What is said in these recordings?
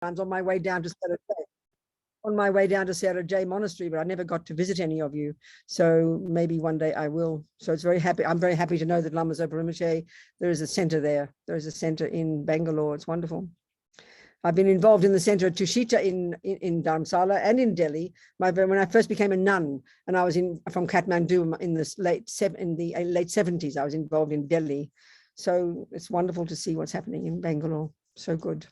times on my way down to Saturday Monastery, but I never got to visit any of you. So maybe one day I will. So it's very happy. I'm very happy to know that Lama Zopa Rinpoche, there is a center there. There is a center in Bangalore. It's wonderful. I've been involved in the center at Tushita in Dharamsala and in Delhi. When I first became a nun, and I was from Kathmandu in the late 70s, I was involved in Delhi. So it's wonderful to see what's happening in Bangalore. So good.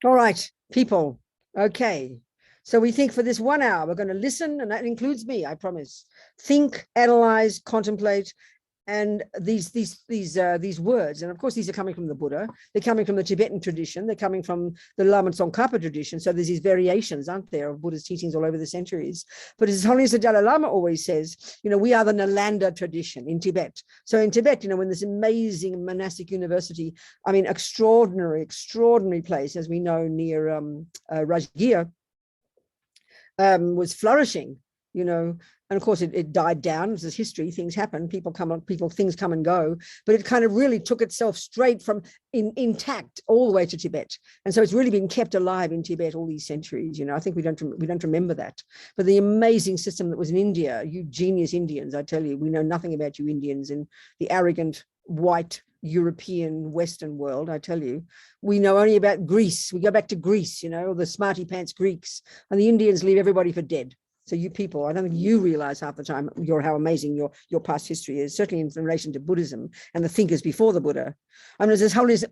All right, people. Okay. So we think for this 1 hour, we're going to listen, and that includes me, I promise. Think, analyze, contemplate, and these words. And of course, these are coming from the Buddha. They're coming from the Tibetan tradition. They're coming from the Lama Tsongkhapa tradition. So there's these variations, aren't there, of Buddha's teachings all over the centuries. But His Holiness the Dalai Lama always says, we are the Nalanda tradition in Tibet. So in Tibet, when this amazing monastic university, extraordinary place, as we know, near Rajgir, was flourishing, and of course it died down. This is history. Things happen. Things come and go. But it kind of really took itself straight from intact all the way to Tibet, and so it's really been kept alive in Tibet all these centuries. I think we don't remember that. But the amazing system that was in India, you genius Indians, I tell you, we know nothing about you Indians in the arrogant white European Western world. I tell you, we know only about Greece. We go back to Greece, the smarty pants Greeks, and the Indians leave everybody for dead. So you people, I don't think you realize half the time how amazing your past history is, certainly in relation to Buddhism and the thinkers before the Buddha. It was His Holiness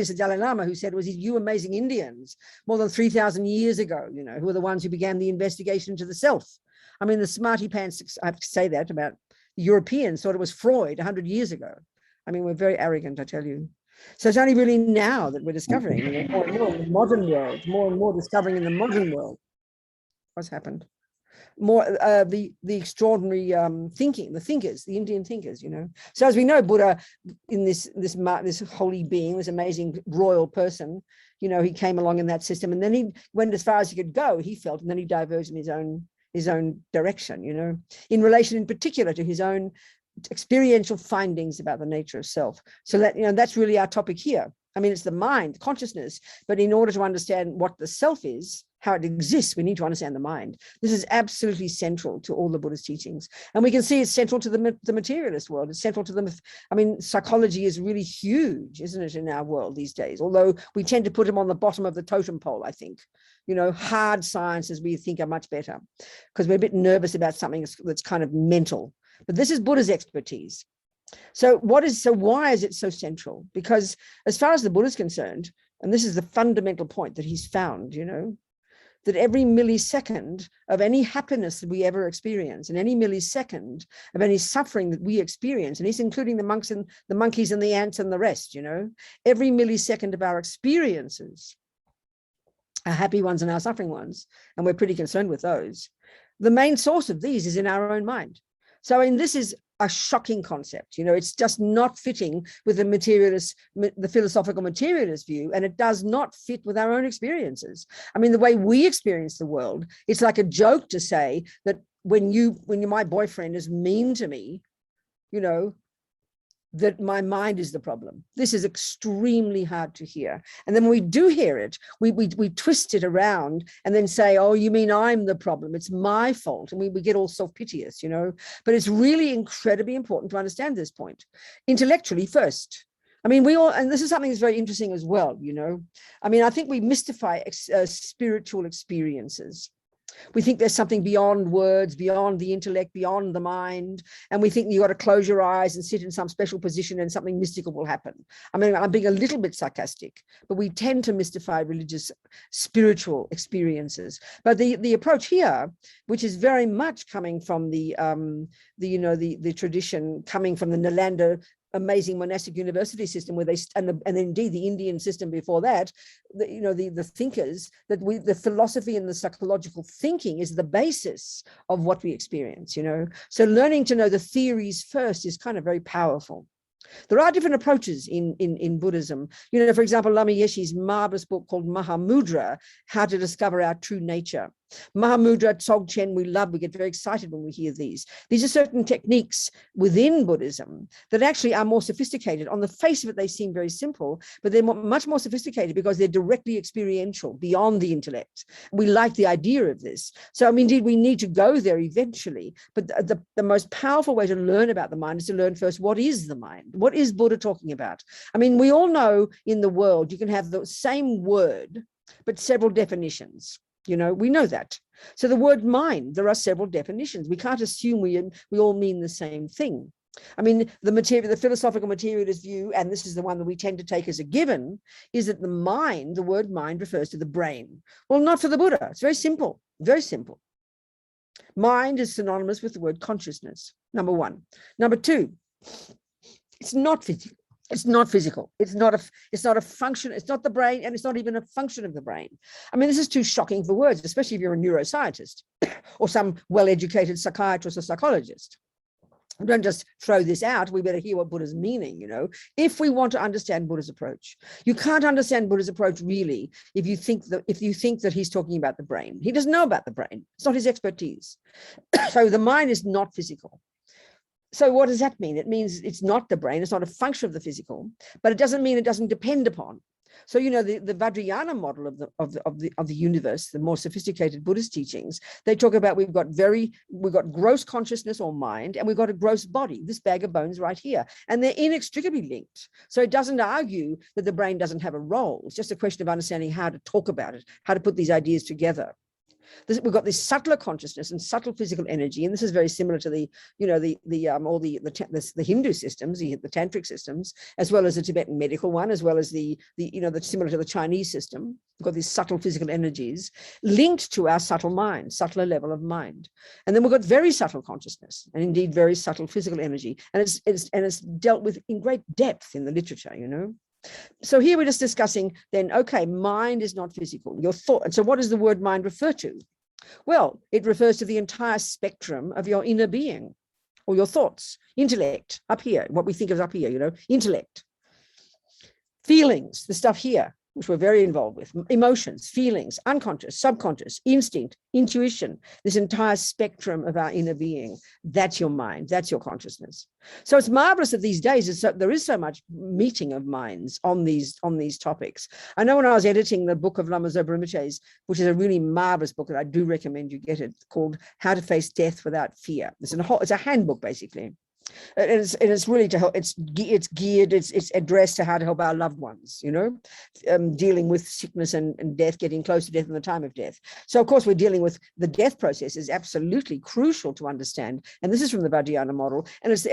the Dalai Lama who said, you amazing Indians, more than 3,000 years ago, who were the ones who began the investigation into the self. The smarty pants, I have to say that about the Europeans, thought it was Freud 100 years ago. We're very arrogant, I tell you. So it's only really now that we're discovering, more and more in the modern world, more and more discovering in the modern world what's happened. More the extraordinary thinking, the thinkers, the Indian thinkers, So as we know, Buddha, in this holy being, this amazing royal person, he came along in that system, and then he went as far as he could go, he felt, and then he diverged in his own direction, in relation in particular to his own experiential findings about the nature of self. So that, that's really our topic here. It's the mind, consciousness, but in order to understand what the self is, how it exists, we need to understand the mind. This is absolutely central to all the Buddhist teachings. And we can see it's central to the materialist world. It's central to them. Psychology is really huge, isn't it, in our world these days? Although we tend to put them on the bottom of the totem pole, I think. Hard sciences we think are much better because we're a bit nervous about something that's kind of mental. But this is Buddha's expertise. So why is it so central? Because as far as the Buddha is concerned, and this is the fundamental point that he's found, that every millisecond of any happiness that we ever experience, and any millisecond of any suffering that we experience, and he's including the monks and the monkeys and the ants and the rest, every millisecond of our experiences, our happy ones and our suffering ones, and we're pretty concerned with those. The main source of these is in our own mind. So, this is a shocking concept. It's just not fitting with the philosophical materialist view, and it does not fit with our own experiences. The way we experience the world, it's like a joke to say that when my boyfriend is mean to me, that my mind is the problem. This is extremely hard to hear. And then when we do hear it, we twist it around and then say, oh, you mean I'm the problem, it's my fault. And we get all self-piteous, But it's really incredibly important to understand this point. Intellectually first. And this is something that's very interesting as well, I think we mystify spiritual experiences. We think there's something beyond words, beyond the intellect, beyond the mind. And we think you got to close your eyes and sit in some special position and something mystical will happen. I'm being a little bit sarcastic, but we tend to mystify religious, spiritual experiences. But the approach here, which is very much coming from the tradition, coming from the Nalanda amazing monastic university system, where and indeed the Indian system before that, the thinkers, the philosophy and the psychological thinking is the basis of what we experience, So learning to know the theories first is kind of very powerful. There are different approaches in Buddhism. For example, Lama Yeshe's marvelous book called Mahamudra, How to Discover Our True Nature. Mahamudra, Dzogchen, we love, we get very excited when we hear these. These are certain techniques within Buddhism that actually are more sophisticated. On the face of it, they seem very simple, but they're much more sophisticated because they're directly experiential, beyond the intellect. We like the idea of this. So, I mean, indeed, we need to go there eventually. But the most powerful way to learn about the mind is to learn first, what is the mind? What is Buddha talking about? I mean, we all know in the world, you can have the same word, but several definitions. You know, we know that. So the word mind, there are several definitions. We can't assume we all mean the same thing. I mean, the philosophical materialist view, and this is the one that we tend to take as a given, is that the mind, the word mind, refers to the brain. Well, not for the Buddha. It's very simple, very simple. Mind is synonymous with the word consciousness, number one. Number two, it's not physical. It's not physical. It's not a function. It's not the brain, and it's not even a function of the brain. I mean, this is too shocking for words, especially if you're a neuroscientist or some well-educated psychiatrist or psychologist. Don't just throw this out. We better hear what Buddha's meaning, you know, if we want to understand Buddha's approach. You can't understand Buddha's approach really if you think that he's talking about the brain. He doesn't know about the brain. It's not his expertise. So the mind is not physical. So what does that mean? It means it's not the brain. It's not a function of the physical, but it doesn't mean it doesn't depend upon. So, you know, the Vajrayana model of the universe, the more sophisticated Buddhist teachings, they talk about we've got gross consciousness or mind, and we've got a gross body, this bag of bones right here, and they're inextricably linked. So it doesn't argue that the brain doesn't have a role. It's just a question of understanding how to talk about it, how to put these ideas together. We've got this subtler consciousness and subtle physical energy, and this is very similar to the Hindu systems, the tantric systems, as well as the Tibetan medical one, as well as the similar to the Chinese system. We've got these subtle physical energies linked to our subtle mind, subtler level of mind, and then we've got very subtle consciousness, and indeed very subtle physical energy, and it's dealt with in great depth in the literature, you know. So here we're just discussing then, okay, mind is not physical, your thought. And so what does the word mind refer to? Well, it refers to the entire spectrum of your inner being or your thoughts, intellect up here, what we think of up here, you know, intellect, feelings, the stuff here, which we're very involved with, emotions, feelings, unconscious, subconscious, instinct, intuition, this entire spectrum of our inner being. That's your mind, that's your consciousness. So it's marvelous that these days there is so much meeting of minds on these topics. I know when I was editing the book of Lama Zopa Rinpoche's, which is a really marvelous book, and I do recommend you get it, called How to Face Death Without Fear. It's a handbook, basically. And it's really to help. It's geared. It's addressed to how to help our loved ones. You know, dealing with sickness and death, getting close to death and the time of death. So of course we're dealing with the death process is absolutely crucial to understand. And this is from the Vajrayana model. And it's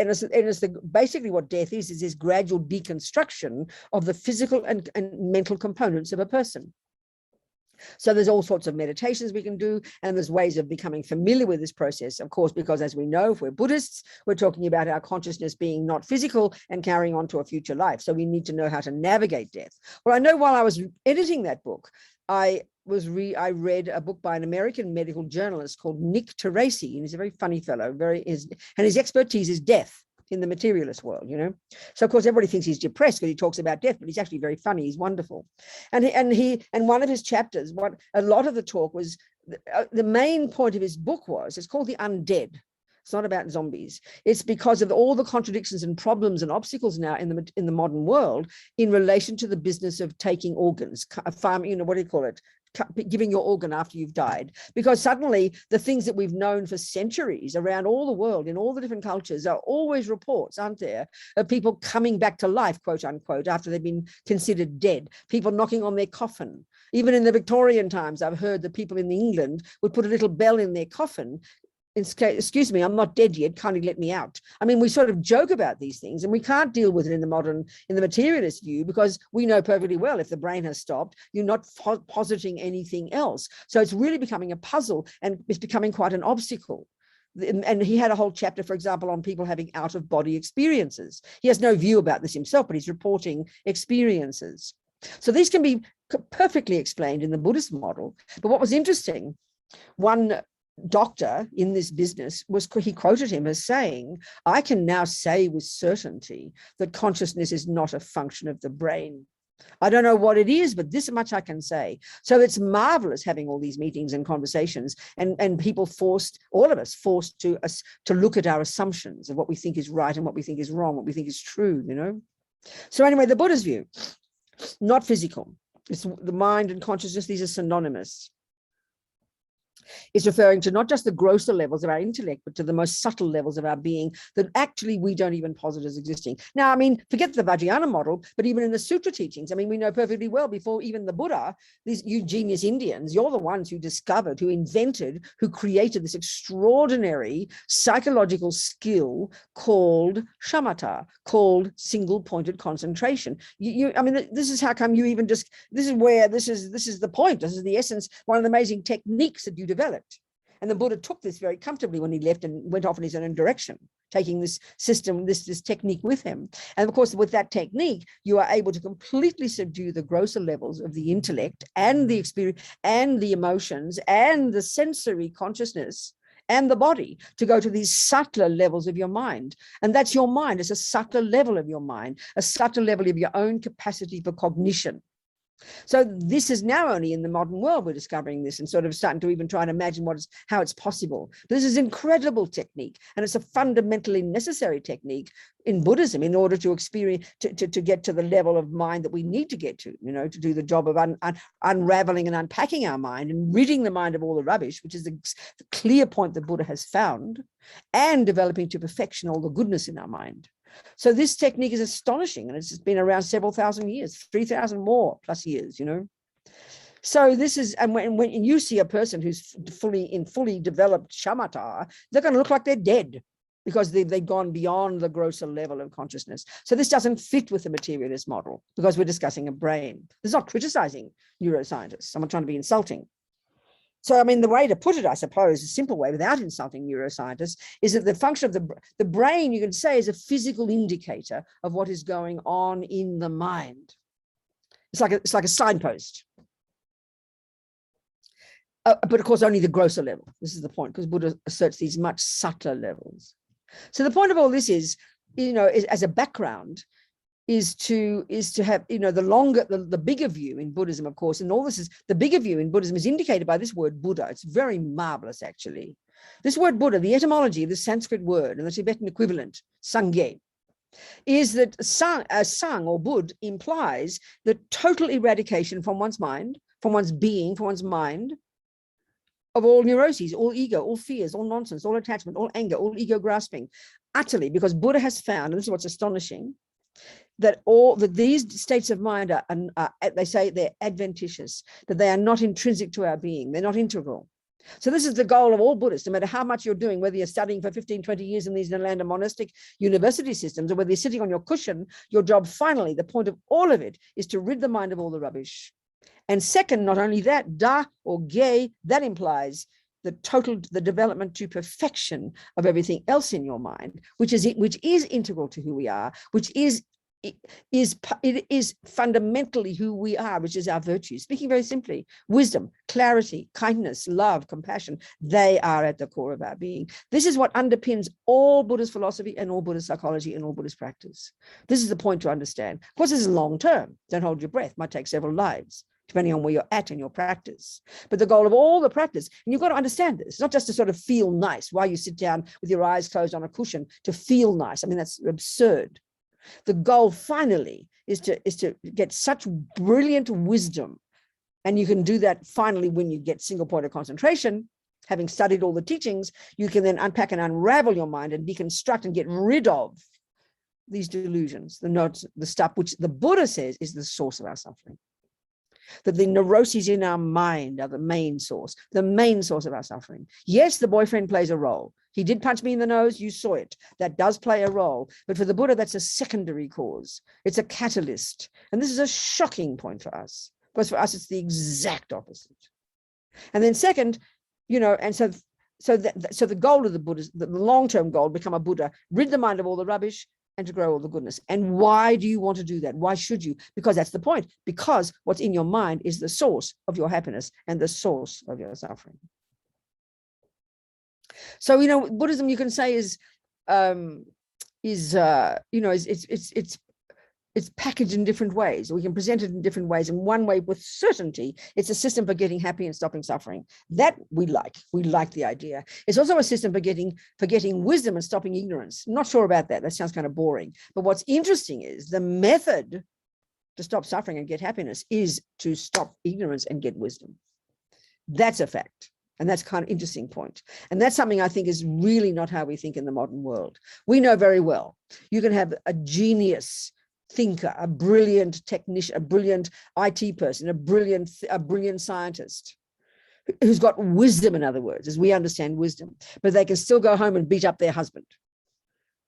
basically what death is this gradual deconstruction of the physical and mental components of a person. So there's all sorts of meditations we can do, and there's ways of becoming familiar with this process, of course, because as we know, if we're Buddhists, we're talking about our consciousness being not physical and carrying on to a future life. So we need to know how to navigate death. Well, I know while I was editing that book, I read a book by an American medical journalist called Nick Teresi, and he's a very funny fellow, and his expertise is death in the materialist world, you know. So of course everybody thinks he's depressed because he talks about death, but he's actually very funny. He's wonderful. And one of his chapters, what a lot of the talk was, the main point of his book was, it's called The Undead. It's not about zombies. It's because of all the contradictions and problems and obstacles now in the modern world in relation to the business of taking organs, farming, you know, what do you call it? Giving your organ after you've died, because suddenly the things that we've known for centuries around all the world in all the different cultures are always reports, aren't there, of people coming back to life, quote unquote, after they've been considered dead, people knocking on their coffin. Even in the Victorian times, I've heard that people in England would put a little bell in their coffin. Excuse me, I'm not dead yet, kindly let me out. I mean, we sort of joke about these things, and we can't deal with it in the materialist view, because we know perfectly well if the brain has stopped, you're not positing anything else. So it's really becoming a puzzle, and it's becoming quite an obstacle. And he had a whole chapter, for example, on people having out-of-body experiences. He has no view about this himself, but he's reporting experiences. So these can be perfectly explained in the Buddhist model. But what was interesting, one doctor in this business he quoted him as saying, I can now say with certainty that consciousness is not a function of the brain. I don't know what it is, but this much I can say. So it's marvelous having all these meetings and conversations, and people forced, all of us forced to look at our assumptions of what we think is right and what we think is wrong, what we think is true, you know. So anyway, the Buddha's view, not physical. It's the mind and consciousness, these are synonymous. It's referring to not just the grosser levels of our intellect, but to the most subtle levels of our being that actually we don't even posit as existing. Now, I mean, forget the Vajrayana model, but even in the sutra teachings, I mean, we know perfectly well before even the Buddha, these you genius Indians, you're the ones who discovered, who invented, who created this extraordinary psychological skill called shamatha, called single-pointed concentration. I mean, this is how come you even just, this is the point, this is the essence, one of the amazing techniques that you developed. And the Buddha took this very comfortably when he left and went off in his own direction, taking this system, this technique with him. And of course, with that technique, you are able to completely subdue the grosser levels of the intellect and the experience and the emotions and the sensory consciousness and the body to go to these subtler levels of your mind. And that's your mind. It's a subtler level of your mind, a subtler level of your own capacity for cognition. So this is now only in the modern world we're discovering this and sort of starting to even try and imagine how it's possible. This is incredible technique, and it's a fundamentally necessary technique in Buddhism in order to experience, to get to the level of mind that we need to get to, you know, to do the job of unraveling and unpacking our mind and ridding the mind of all the rubbish, which is the clear point the Buddha has found, and developing to perfection all the goodness in our mind. So this technique is astonishing, and it's been around several thousand years, 3,000 more plus years, you know. So this is, and when you see a person who's fully developed shamatha, they're going to look like they're dead because they've gone beyond the grosser level of consciousness. So this doesn't fit with the materialist model because we're discussing a brain. This is not criticizing neuroscientists. I'm not trying to be insulting. So, I mean, the way to put it, I suppose, a simple way without insulting neuroscientists, is that the function of the brain, you can say, is a physical indicator of what is going on in the mind. It's like a signpost. But of course, only the grosser level. This is the point, because Buddha asserts these much subtler levels. So the point of all this is, you know, as a background, is to have, you know, the bigger view in Buddhism, of course, and all this is, the bigger view in Buddhism is indicated by this word Buddha. It's very marvelous, actually. This word Buddha, the etymology of the Sanskrit word and the Tibetan equivalent, Sangye, is that sang or Bud implies the total eradication from one's mind, from one's being, from one's mind, of all neuroses, all ego, all fears, all nonsense, all attachment, all anger, all ego grasping, utterly, because Buddha has found, and this is what's astonishing, that these states of mind are, they say they're adventitious, that they are not intrinsic to our being, they're not integral. So this is the goal of all Buddhists, no matter how much you're doing, whether you're studying for 15, 20 years in these Nalanda monastic university systems, or whether you're sitting on your cushion, your job finally, the point of all of it is to rid the mind of all the rubbish. And second, not only that, da or ge, that implies the development to perfection of everything else in your mind, which is integral to who we are, which is fundamentally who we are, which is our virtues. Speaking very simply, wisdom, clarity, kindness, love, compassion, they are at the core of our being. This is what underpins all Buddhist philosophy and all Buddhist psychology and all Buddhist practice. This is the point to understand. Of course, this is long term. Don't hold your breath. Might take several lives, depending on where you're at in your practice. But the goal of all the practice, and you've got to understand this, it's not just to sort of feel nice while you sit down with your eyes closed on a cushion to feel nice. I mean, that's absurd. The goal finally is to get such brilliant wisdom, and you can do that finally when you get single point of concentration. Having studied all the teachings, you can then unpack and unravel your mind and deconstruct and get rid of these delusions, the stuff which the Buddha says is the source of our suffering. That the neuroses in our mind are the main source of our suffering. Yes, the boyfriend plays a role. He did punch me in the nose, you saw it. That does play a role. But for the Buddha, that's a secondary cause. It's a catalyst. And this is a shocking point for us. Because for us, it's the exact opposite. And then second, you know, and so the goal of the Buddha, the long-term goal, become a Buddha, rid the mind of all the rubbish, and to grow all the goodness. And why do you want to do that? Why should you? Because that's the point. Because what's in your mind is the source of your happiness and the source of your suffering. So, you know, Buddhism, you can say, is you know, it's it's packaged in different ways. We can present it in different ways. And one way with certainty, it's a system for getting happy and stopping suffering. That we like. We like the idea. It's also a system for getting wisdom and stopping ignorance. I'm not sure about that. That sounds kind of boring. But what's interesting is the method to stop suffering and get happiness is to stop ignorance and get wisdom. That's a fact. And that's kind of interesting point. And that's something I think is really not how we think in the modern world. We know very well, you can have a genius thinker, a brilliant technician, a brilliant IT person, a brilliant scientist who's got wisdom, in other words, as we understand wisdom, but they can still go home and beat up their husband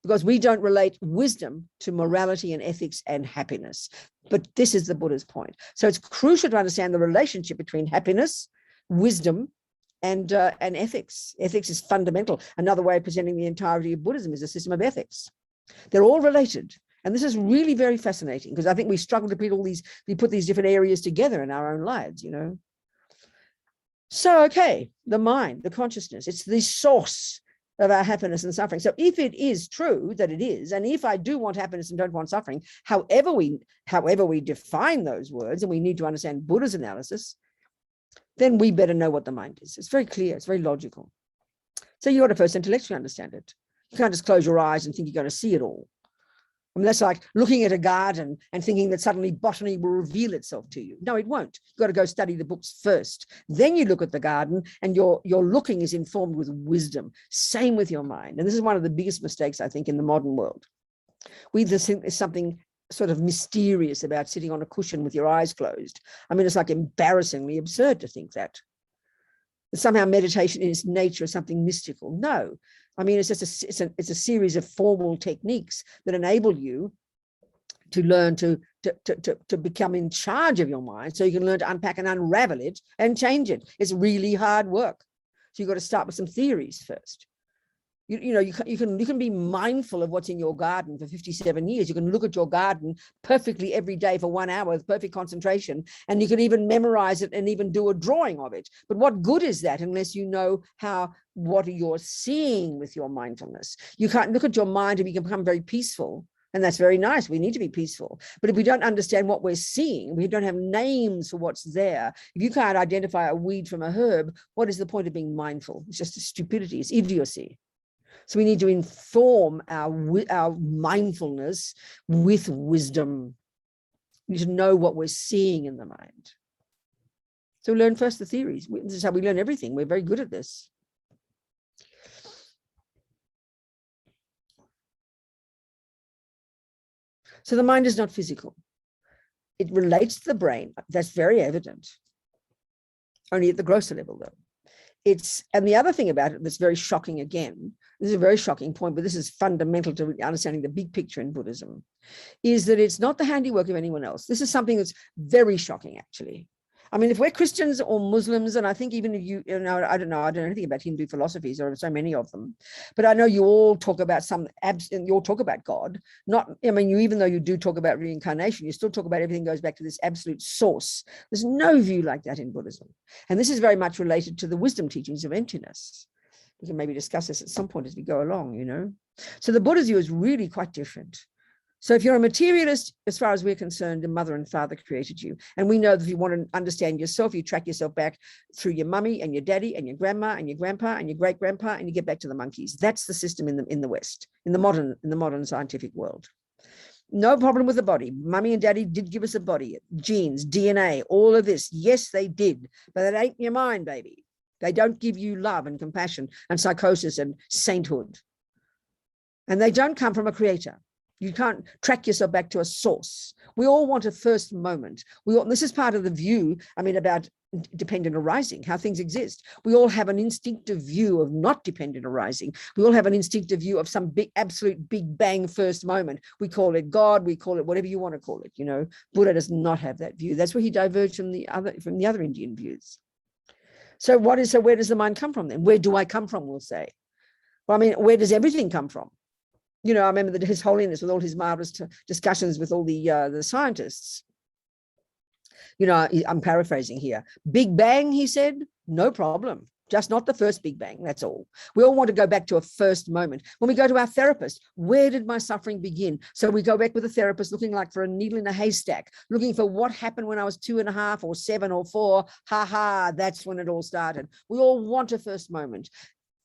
because we don't relate wisdom to morality and ethics and happiness. But this is the Buddha's point. So it's crucial to understand the relationship between happiness, wisdom, and ethics. Ethics is fundamental. Another way of presenting the entirety of Buddhism is a system of ethics. They're all related. And this is really very fascinating because I think we struggle to put these different areas together in our own lives, you know. So, okay, the mind, the consciousness, it's the source of our happiness and suffering. So if it is true that it is, and if I do want happiness and don't want suffering, however we define those words, and we need to understand Buddha's analysis, then we better know what the mind is. It's very clear, it's very logical. So you got to first intellectually understand it. You can't just close your eyes and think you're going to see it all. I mean, that's like looking at a garden and thinking that suddenly botany will reveal itself to you. No, it won't. You've got to go study the books first. Then you look at the garden and your looking is informed with wisdom. Same with your mind. And this is one of the biggest mistakes, I think, in the modern world. We just think there's something sort of mysterious about sitting on a cushion with your eyes closed. I mean, it's like embarrassingly absurd to think that somehow meditation in its nature is something mystical. No, I mean, it's just it's a series of formal techniques that enable you to learn to become in charge of your mind, so you can learn to unpack and unravel it and change it. It's really hard work. So you've got to start with some theories first. You can be mindful of what's in your garden for 57 years. You can look at your garden perfectly every day for 1 hour with perfect concentration, and you can even memorize it and even do a drawing of it. But what good is that unless you know what you're seeing with your mindfulness? You can't look at your mind and you can become very peaceful. And that's very nice. We need to be peaceful. But if we don't understand what we're seeing, we don't have names for what's there. If you can't identify a weed from a herb, what is the point of being mindful? It's just a stupidity. It's idiocy. So we need to inform our mindfulness with wisdom. We need to know what we're seeing in the mind. So learn first the theories. This is how we learn everything. We're very good at this. So the mind is not physical. It relates to the brain. That's very evident. Only at the grosser level, though. And the other thing about it that's very shocking again, this is a very shocking point, but this is fundamental to understanding the big picture in Buddhism, is that it's not the handiwork of anyone else. This is something that's very shocking, actually. I mean, if we're Christians or Muslims, and I think even if you know, I don't know anything about Hindu philosophies, there are so many of them, but I know you all talk about you all talk about God. Even though you do talk about reincarnation, you still talk about everything goes back to this absolute source. There's no view like that in Buddhism. And this is very much related to the wisdom teachings of emptiness. We can maybe discuss this at some point as we go along, you know. So the Buddha's view is really quite different. So if you're a materialist, as far as we're concerned, the mother and father created you. And we know that if you want to understand yourself, you track yourself back through your mummy and your daddy and your grandma and your grandpa and your great grandpa, and you get back to the monkeys. That's the system in the West, in the modern scientific world. No problem with the body. Mummy and daddy did give us a body, genes, DNA, all of this. Yes, they did, but it ain't your mind, baby. They don't give you love and compassion and psychosis and sainthood. And they don't come from a creator. You can't track yourself back to a source. We all want a first moment. This is part of the view, about dependent arising, how things exist. We all have an instinctive view of not dependent arising. We all have an instinctive view of some big, absolute big bang first moment. We call it God, we call it whatever you want to call it. You know, Buddha does not have that view. That's where he diverged from the other Indian views. So where does the mind come from then? Where do I come from, we'll say? Well, where does everything come from? You know, I remember that His Holiness, with all his marvelous discussions with all the scientists, you know, I'm paraphrasing here. Big Bang, he said, no problem. just not the first Big Bang, that's all. We all want to go back to a first moment. When we go to our therapist, where did my suffering begin? So we go back with the therapist looking like for a needle in a haystack, looking for what happened when I was 2.5 or 7 or 4. Ha ha, that's when it all started. We all want a first moment.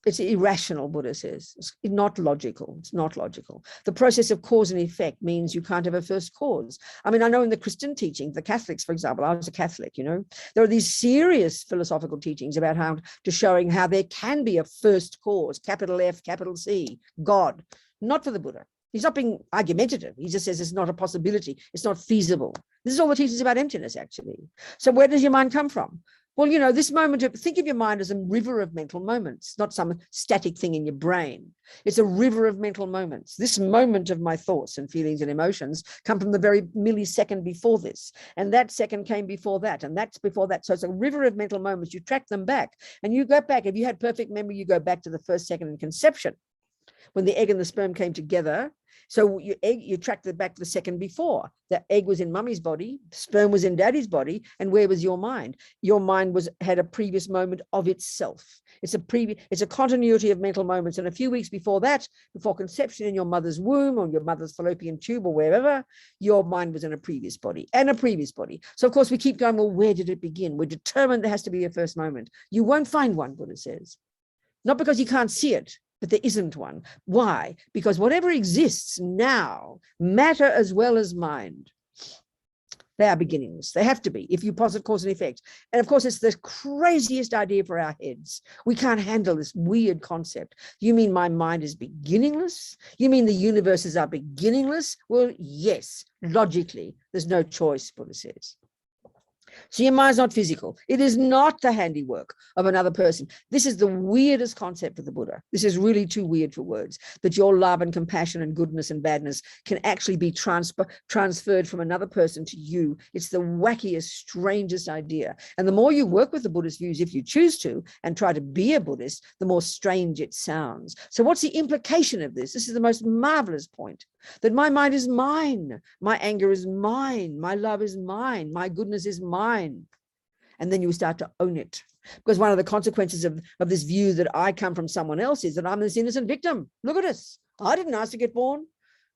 It's irrational, Buddha says. It's not logical. It's not logical. The process of cause and effect means you can't have a first cause. I mean, I know in the Christian teaching, the Catholics, for example, I was a Catholic, you know, there are these serious philosophical teachings about how to showing how there can be a first cause, capital F, capital C, God, not for the Buddha. He's not being argumentative. He just says it's not a possibility. It's not feasible. This is all the teachings about emptiness, actually. So where does your mind come from? Well, you know, this moment, think of your mind as a river of mental moments, not some static thing in your brain. It's a river of mental moments. This moment of my thoughts and feelings and emotions come from the very millisecond before this. And that second came before that. And that's before that. So it's a river of mental moments. You track them back and you go back. If you had perfect memory, you go back to the first second in conception, when the egg and the sperm came together. So you tracked it back to the second before. The egg was in mummy's body, sperm was in daddy's body, and where was your mind? Your mind had a previous moment of itself. It's a continuity of mental moments. And a few weeks before that, before conception in your mother's womb or your mother's fallopian tube or wherever, your mind was in a previous body and a previous body. So of course we keep going, well, where did it begin? We're determined there has to be a first moment. You won't find one, Buddha says. Not because you can't see it, but there isn't one. Why? Because whatever exists now, matter as well as mind, they are beginningless. They have to be, if you posit cause and effect. And of course, it's the craziest idea for our heads. We can't handle this weird concept. You mean my mind is beginningless? You mean the universes are beginningless? Well, yes, logically, there's no choice, Buddha says. So your mind's not physical. It is not the handiwork of another person. This is the weirdest concept of the Buddha. This is really too weird for words, that your love and compassion and goodness and badness can actually be transferred from another person to you. It's the wackiest, strangest idea. And the more you work with the Buddhist views, if you choose to, and try to be a Buddhist, the more strange it sounds. So what's the implication of this? This is the most marvelous point. That my mind is mine, my anger is mine, my love is mine, my goodness is mine. And then you start to own it. Because one of the consequences of this view that I come from someone else is that I'm this innocent victim. Look at us. I didn't ask to get born.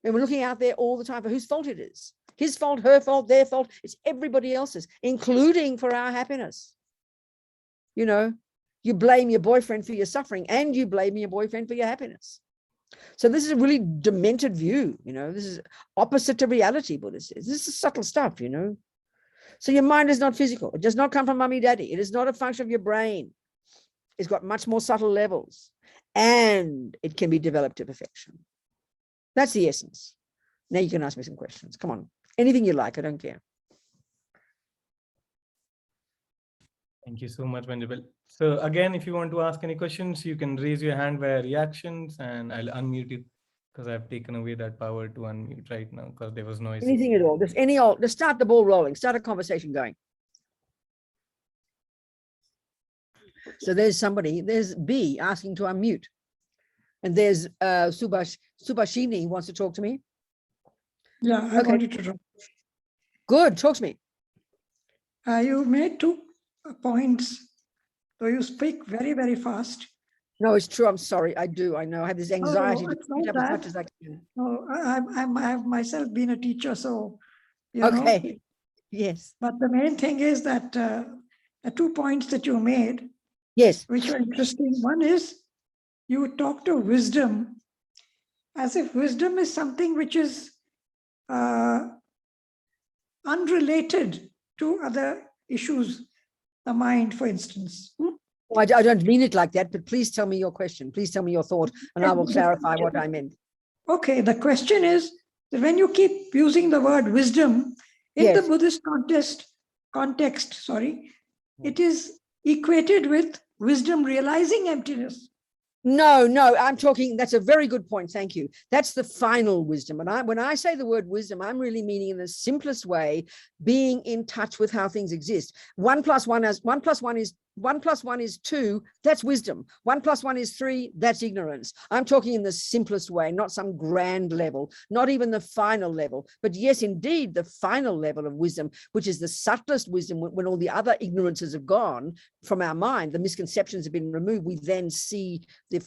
And we're looking out there all the time for whose fault it is. His fault, her fault, their fault. It's everybody else's, including for our happiness. You know, you blame your boyfriend for your suffering and you blame your boyfriend for your happiness. So this is a really demented view, you know, this is opposite to reality, Buddha says. This is subtle stuff, you know. So your mind is not physical. It does not come from mommy, daddy. It is not a function of your brain. It's got much more subtle levels and it can be developed to perfection. That's the essence. Now you can ask me some questions. Come on, anything you like, I don't care. Thank you so much, Venerable. So again, if you want to ask any questions, you can raise your hand via reactions and I'll unmute you because I've taken away that power to unmute right now because there was noise. Anything at all, just start the ball rolling, start a conversation going. So there's B asking to unmute. And there's Subhashini wants to talk to me. Yeah, I wanted to talk. Good, talk to me. You made 2 points, though you speak very, very fast. No, it's true. I'm sorry. I do. I know. I have this anxiety to speak up as much as I can. No, I have myself been a teacher, so you know. Yes. But the main thing is that the 2 points that you made, yes, which are interesting. One is you talk to wisdom as if wisdom is something which is unrelated to other issues, the mind, for instance. I don't mean it like that, but please tell me your question. Please tell me your thought, and I will clarify what I meant. Okay, the question is that when you keep using the word wisdom in the Buddhist context, it is equated with wisdom realizing emptiness. No, I'm talking, that's a very good point. Thank you. That's the final wisdom. And when I say the word wisdom, I'm really meaning in the simplest way, being in touch with how things exist. 1 + 1 is 1 + 1 is 2, that's wisdom. 1 + 1 is 3, that's ignorance. I'm talking in the simplest way, not some grand level, not even the final level. But yes, indeed, the final level of wisdom, which is the subtlest wisdom, when all the other ignorances have gone from our mind, the misconceptions have been removed, we then see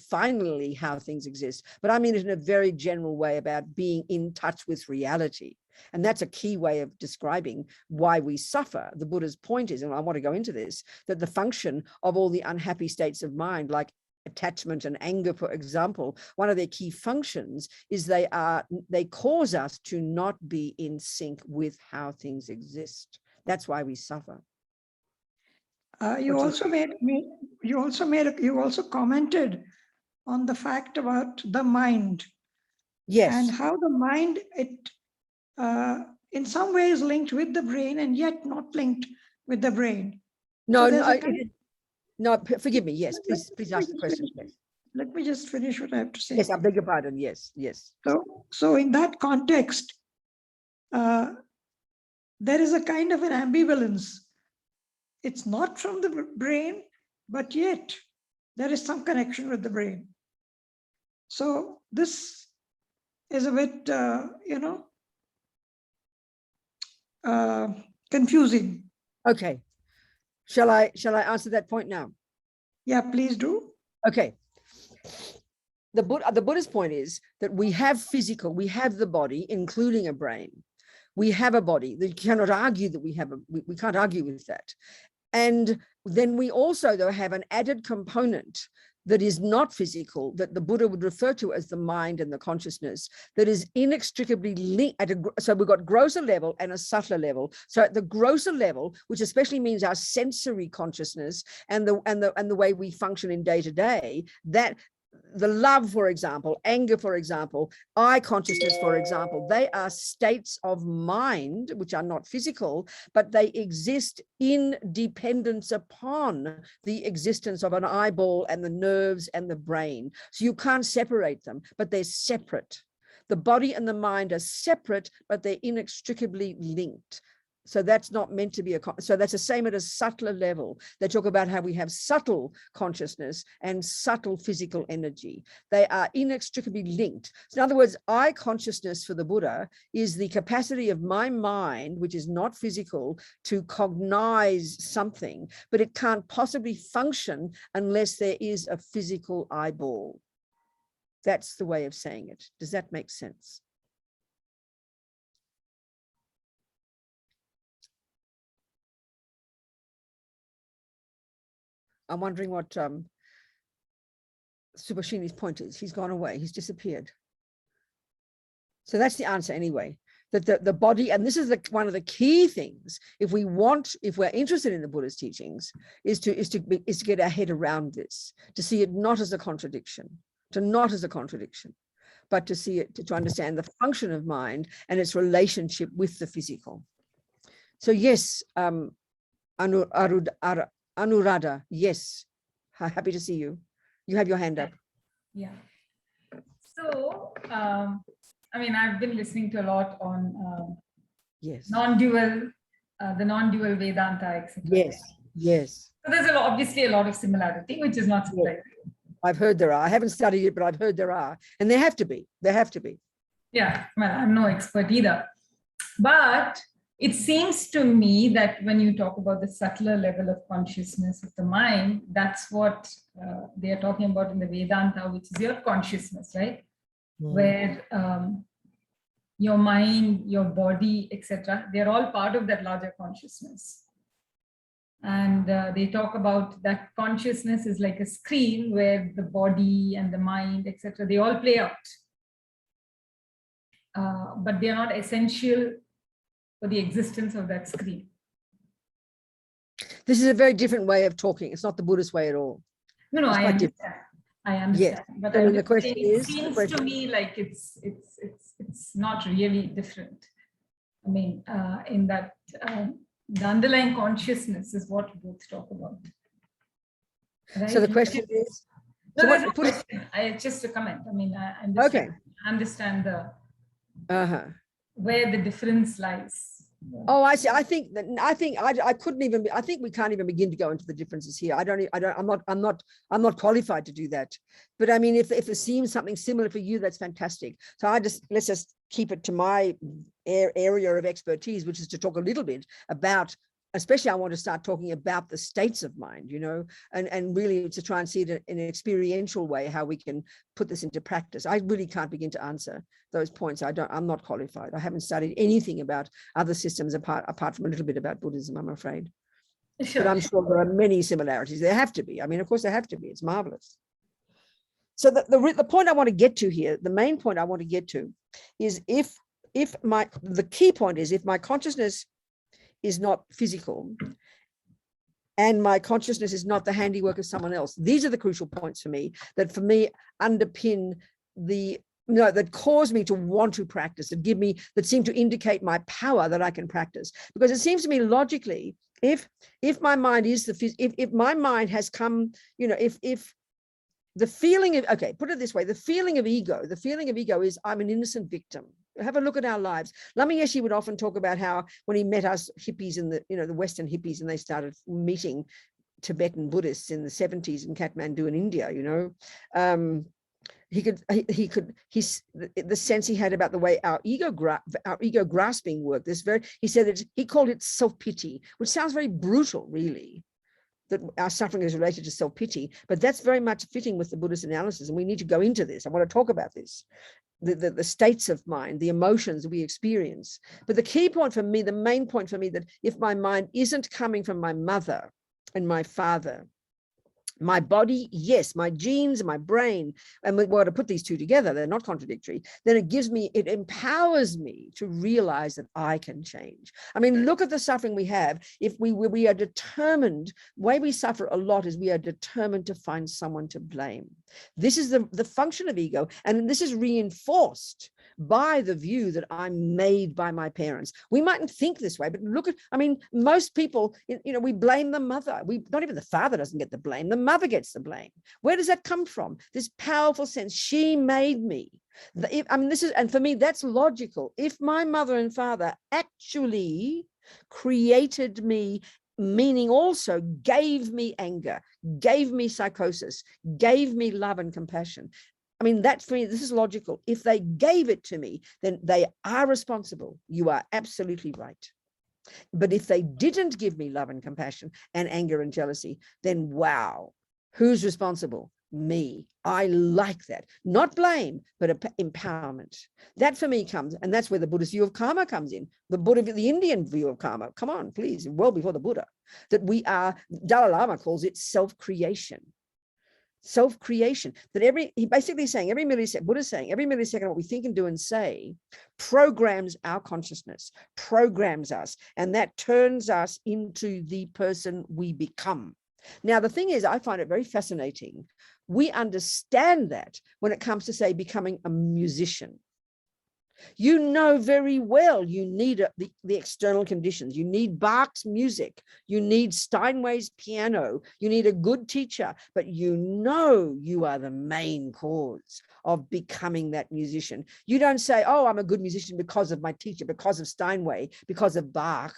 finally how things exist. But I mean it in a very general way about being in touch with reality. And that's a key way of describing why we suffer. The Buddha's point is, and I want to go into this, that the function of all the unhappy states of mind, like attachment and anger, for example, one of their key functions is they cause us to not be in sync with how things exist. That's why we suffer. You also commented on the fact about the mind. Yes. And how the mind, in some ways linked with the brain and yet not linked with the brain. No, so no, forgive me. Yes, please ask the question. Let me just finish what I have to say. Yes, I beg your pardon. Yes, yes. So in that context, there is a kind of an ambivalence. It's not from the brain, but yet there is some connection with the brain. So this is a bit, confusing. Okay. Shall I answer that point now? Yeah, please do. Okay. The Buddha's point is that we have the body, including a brain. We have a body. You cannot argue that we can't argue with that. And then we also, though, have an added component that is not physical, that the Buddha would refer to as the mind and the consciousness, that is inextricably linked. So we've got grosser level and a subtler level. So at the grosser level, which especially means our sensory consciousness and the way we function in day to day, that the love, for example, anger, for example, eye consciousness, for example, they are states of mind which are not physical, but they exist in dependence upon the existence of an eyeball and the nerves and the brain. So you can't separate them, but they're separate. The body and the mind are separate, but they're inextricably linked. So that's not meant to be so that's the same at a subtler level. They talk about how we have subtle consciousness and subtle physical energy. They are inextricably linked. So in other words, eye consciousness for the Buddha is the capacity of my mind, which is not physical, to cognize something, but it can't possibly function unless there is a physical eyeball. That's the way of saying it. Does that make sense? I'm wondering what Subhashini's point is. He's gone away. He's disappeared. So that's the answer anyway. That the body, and this is one of the key things, if we're interested in the Buddha's teachings, is to get our head around this, to see it not as a contradiction, but to see it, to understand the function of mind and its relationship with the physical. So yes, Anuradha, yes. Happy to see you. You have your hand up. Yeah. So, I mean, I've been listening to a lot on yes, non-dual, the non-dual Vedanta, etc. Yes, yes. So there's obviously a lot of similarity, which is not surprising. Yes. I've heard there are. I haven't studied it, but I've heard there are, and there have to be. There have to be. Yeah. Well, I'm no expert either, but it seems to me that when you talk about the subtler level of consciousness of the mind, that's what they are talking about in the Vedanta, which is your consciousness, right? Mm. Where your mind, your body, etc., they're all part of that larger consciousness. And they talk about that consciousness is like a screen where the body and the mind, etc., they all play out. But they are not essential for the existence of that screen. This is a very different way of talking. It's not the Buddhist way at all. No, I understand. I understand. Yes. But the question it seems to me like it's not really different. I mean, in that the underlying consciousness is what both talk about. Right? So the question is. No, there's no question. Just a comment. I mean, I understand the where the difference lies. Oh, I see. I think I couldn't even. I think we can't even begin to go into the differences here. I'm not qualified to do that. But I mean, if it seems something similar for you, that's fantastic. So let's just keep it to my area of expertise, which is to talk a little bit about. Especially, I want to start talking about the states of mind, you know, and really to try and see it in an experiential way, how we can put this into practice. I really can't begin to answer those points. I'm not qualified. I haven't studied anything about other systems apart from a little bit about Buddhism, I'm afraid. Sure. But I'm sure there are many similarities. There have to be. I mean, of course, there have to be. It's marvelous. So the point I want to get to here, the main point I want to get to, is the key point is if my consciousness is not physical and my consciousness is not the handiwork of someone else. These are the crucial points for me that underpin that cause me to want to practice, that seem to indicate my power that I can practice. Because it seems to me logically, if my mind is if my mind has come, you know, if the feeling of, okay, put it this way, the feeling of ego is I'm an innocent victim. Have a look at our lives. Lama Yeshe would often talk about how when he met us hippies in the Western hippies, and they started meeting Tibetan Buddhists in the 70s in Kathmandu in India, you know, the sense he had about the way our ego grasping worked. He said that he called it self-pity, which sounds very brutal, really, that our suffering is related to self-pity, but that's very much fitting with the Buddhist analysis. And we need to go into this. I want to talk about this. The states of mind, the emotions we experience. But the key point for me, the main point for me, that if my mind isn't coming from my mother and my father, my body, yes, my genes, my brain, and we want to put these two together, they're not contradictory, then it empowers me to realize that I can change. I mean, look at the suffering we have. If we are determined, the way we suffer a lot is we are determined to find someone to blame. This is the function of ego, and this is reinforced by the view that I'm made by my parents. We mightn't think this way, but look at, I mean, most people, you know, we blame the mother. Not even the father doesn't get the blame. The mother gets the blame. Where does that come from? This powerful sense, she made me. I mean, and for me, that's logical. If my mother and father actually created me, meaning also gave me anger, gave me psychosis, gave me love and compassion, I mean, that for me, this is logical. If they gave it to me, then they are responsible. You are absolutely right. But if they didn't give me love and compassion and anger and jealousy, then wow, who's responsible? Me. I like that. Not blame, but empowerment. That for me comes, and that's where the Buddhist view of karma comes in. The Indian view of karma, come on, please, well before the Buddha, that we are, Dalai Lama calls it self-creation. Self-creation, that he basically saying every millisecond, Buddha's saying every millisecond what we think and do and say programs our consciousness, programs us, and that turns us into the person we become. Now, the thing is, I find it very fascinating. We understand that when it comes to, say, becoming a musician. You know very well you need the external conditions. You need Bach's music. You need Steinway's piano. You need a good teacher, but you know you are the main cause of becoming that musician. You don't say, oh, I'm a good musician because of my teacher, because of Steinway, because of Bach.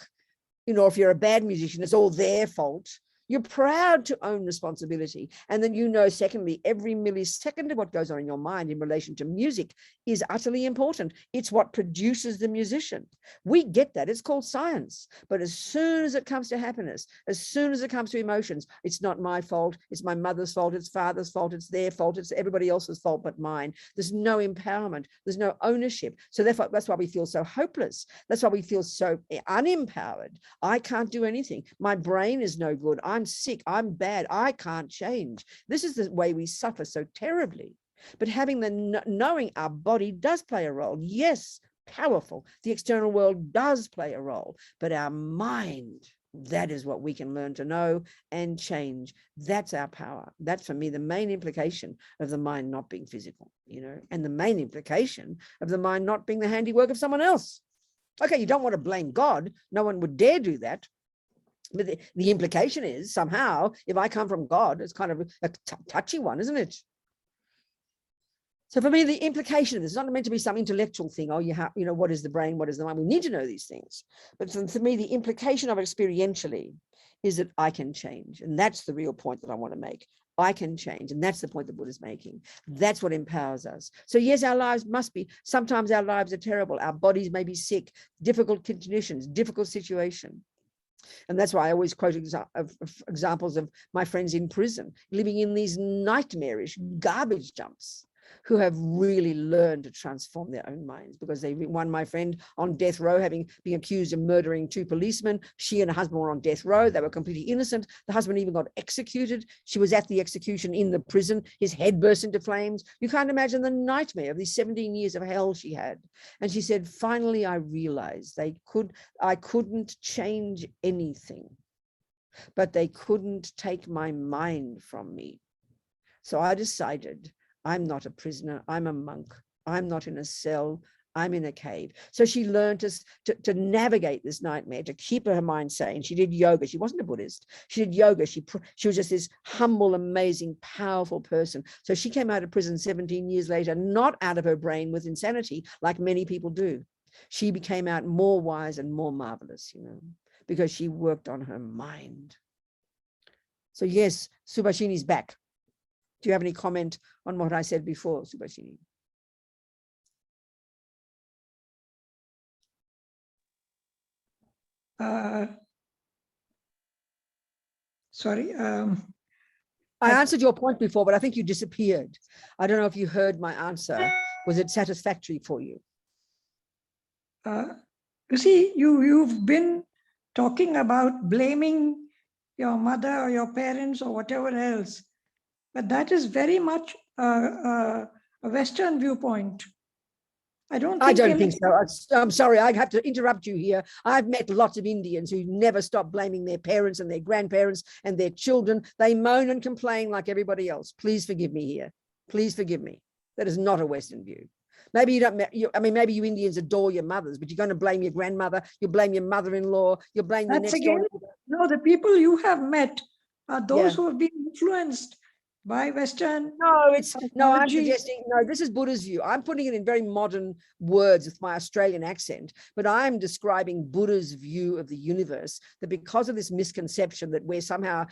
You know, if you're a bad musician, it's all their fault. You're proud to own responsibility. And then, you know, secondly, every millisecond of what goes on in your mind in relation to music is utterly important. It's what produces the musician. We get that. It's called science. But as soon as it comes to happiness, as soon as it comes to emotions, it's not my fault. It's my mother's fault. It's father's fault. It's their fault. It's everybody else's fault but mine. There's no empowerment. There's no ownership. So therefore, that's why we feel so hopeless. That's why we feel so unempowered. I can't do anything. My brain is no good. I'm sick, I'm bad, I can't change. This is the way we suffer so terribly. But having knowing our body does play a role. Yes, powerful. The external world does play a role, but our mind, that is what we can learn to know and change. That's our power. That's for me the main implication of the mind not being physical, you know, and the main implication of the mind not being the handiwork of someone else. Okay, you don't want to blame God. No one would dare do that. But the implication is somehow, if I come from God, it's kind of a touchy one, isn't it? So for me, the implication of this is not meant to be some intellectual thing. Oh, you have, what is the brain? What is the mind? We need to know these things. But for me, the implication of it experientially is that I can change. And that's the real point that I want to make. I can change. And that's the point the Buddha's making. That's what empowers us. So yes, our lives must be, sometimes our lives are terrible. Our bodies may be sick, difficult conditions, difficult situation. And that's why I always quote examples of my friends in prison, living in these nightmarish garbage dumps, who have really learned to transform their own minds, because they one, my friend on death row, having been accused of murdering 2 policemen. She and her husband were on death row. They were completely innocent. The husband even got executed. She was at the execution in the prison. His head burst into flames. You can't imagine the nightmare of these 17 years of hell she had. And she said, finally, I realized I couldn't change anything, but they couldn't take my mind from me. So I decided, I'm not a prisoner, I'm a monk. I'm not in a cell, I'm in a cave. So she learned to navigate this nightmare, to keep her mind sane. She did yoga. She wasn't a Buddhist. She did yoga. She was just this humble, amazing, powerful person. So she came out of prison 17 years later, not out of her brain with insanity, like many people do. She became out more wise and more marvelous, because she worked on her mind. So yes, Subhashini's back. Do you have any comment on what I said before, Subhashini? Sorry. I answered your point before, but I think you disappeared. I don't know if you heard my answer. Was it satisfactory for you? You see, you've been talking about blaming your mother or your parents or whatever else. But that is very much a Western viewpoint. I don't think so. I'm sorry, I have to interrupt you here. I've met lots of Indians who never stop blaming their parents and their grandparents and their children. They moan and complain like everybody else. Please forgive me here. Please forgive me. That is not a Western view. Maybe you don't, maybe you Indians adore your mothers, but you're going to blame your grandmother, you blame your mother-in-law, you blame the next door. No, the people you have met are those who have been influenced by Western. I'm suggesting, this is Buddha's view. I'm putting it in very modern words with my Australian accent, but I'm describing Buddha's view of the universe, that because of this misconception that we're somehow,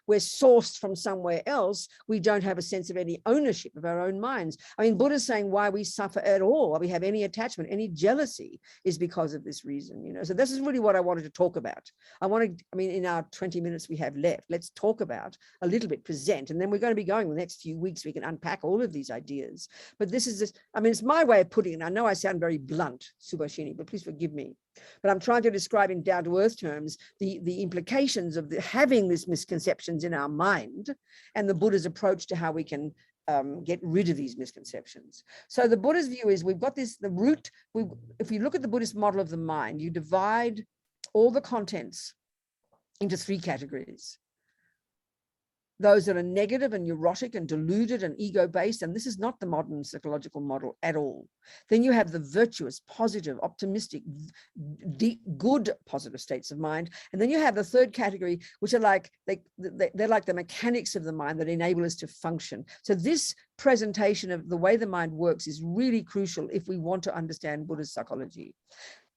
we're sourced from somewhere else, we don't have a sense of any ownership of our own minds. I mean, Buddha's saying why we suffer at all, why we have any attachment, any jealousy, is because of this reason, So this is really what I wanted to talk about. In our 20 minutes we have left, let's talk about a little bit, present, and then we're going to be going the next few weeks. We can unpack all of these ideas, but this is it's my way of putting it. I know I sound very blunt, Subhashini, but please forgive me. But I'm trying to describe in down to earth terms the implications of having these misconceptions in our mind, and the Buddha's approach to how we can get rid of these misconceptions. So the Buddha's view is we've got the root. If you look at the Buddhist model of the mind, you divide all the contents into 3 categories. Those that are negative and neurotic and deluded and ego-based, and this is not the modern psychological model at all. Then you have the virtuous, positive, optimistic, good positive states of mind. And then you have the 3rd category, which are like, they're like the mechanics of the mind that enable us to function. So this presentation of the way the mind works is really crucial if we want to understand Buddhist psychology.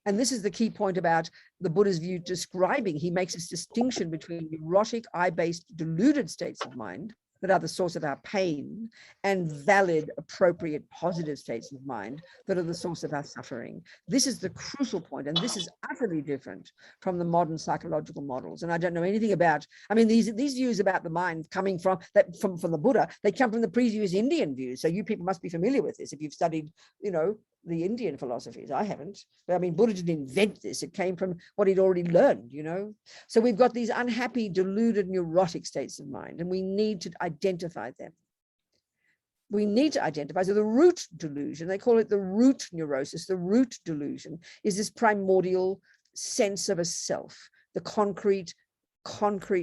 And this is the key point about the Buddha's view describing. He makes this distinction between neurotic, I-based, deluded states of mind that are the source of our pain, and valid, appropriate, positive states of mind that are the source of our suffering. This is the crucial point, and this is utterly different from the modern psychological models. And I don't know anything about, these views about the mind coming from the Buddha, they come from the previous Indian views. So you people must be familiar with this if you've studied, the Indian philosophies. I haven't, but Buddha didn't invent this. It came from what he'd already learned, So we've got these unhappy, deluded, neurotic states of mind, and we need to identify them. We need to identify. So the root delusion, they call it the root neurosis, the root delusion is this primordial sense of a self, the concrete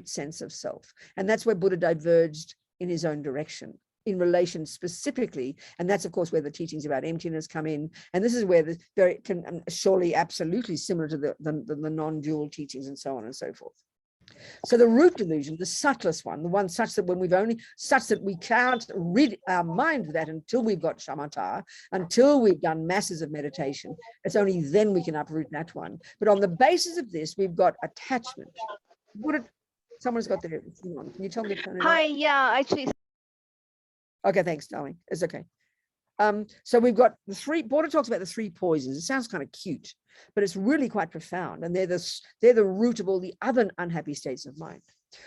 sense of self. And that's where Buddha diverged in his own direction, in relation specifically, and that's of course where the teachings about emptiness come in, and this is where surely absolutely similar to the non-dual teachings and so on and so forth. So the root delusion, the subtlest one, the one such that such that we can't rid our mind of that until we've got shamatha, until we've done masses of meditation. It's only then we can uproot that one. But on the basis of this, we've got attachment. Someone's got their thing on. Can you tell me to turn it Hi, on? yeah, actually. Okay, thanks, darling. It's okay. So we've got the three. Buddha talks about the three poisons. It sounds kind of cute, but it's really quite profound, and they're the root of all the other unhappy states of mind.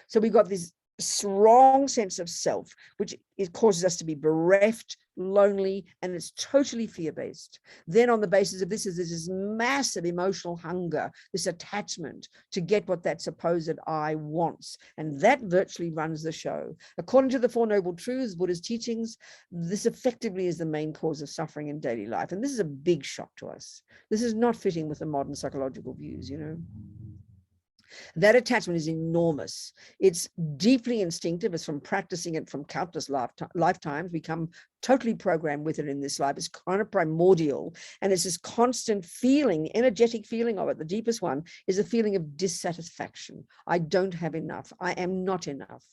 So we've got this strong sense of self, which it causes us to be bereft, lonely, and it's totally fear-based. Then on the basis of this is this massive emotional hunger, this attachment to get what that supposed I wants. And that virtually runs the show. According to the Four Noble Truths, Buddha's teachings, this effectively is the main cause of suffering in daily life. And this is a big shock to us. This is not fitting with the modern psychological views, you know. That attachment is enormous. It's deeply instinctive. It's from practicing it from countless lifetimes. We come totally programmed with it in this life. It's kind of primordial. And it's this constant feeling, energetic feeling of it. The deepest one is a feeling of dissatisfaction. I don't have enough. I am not enough.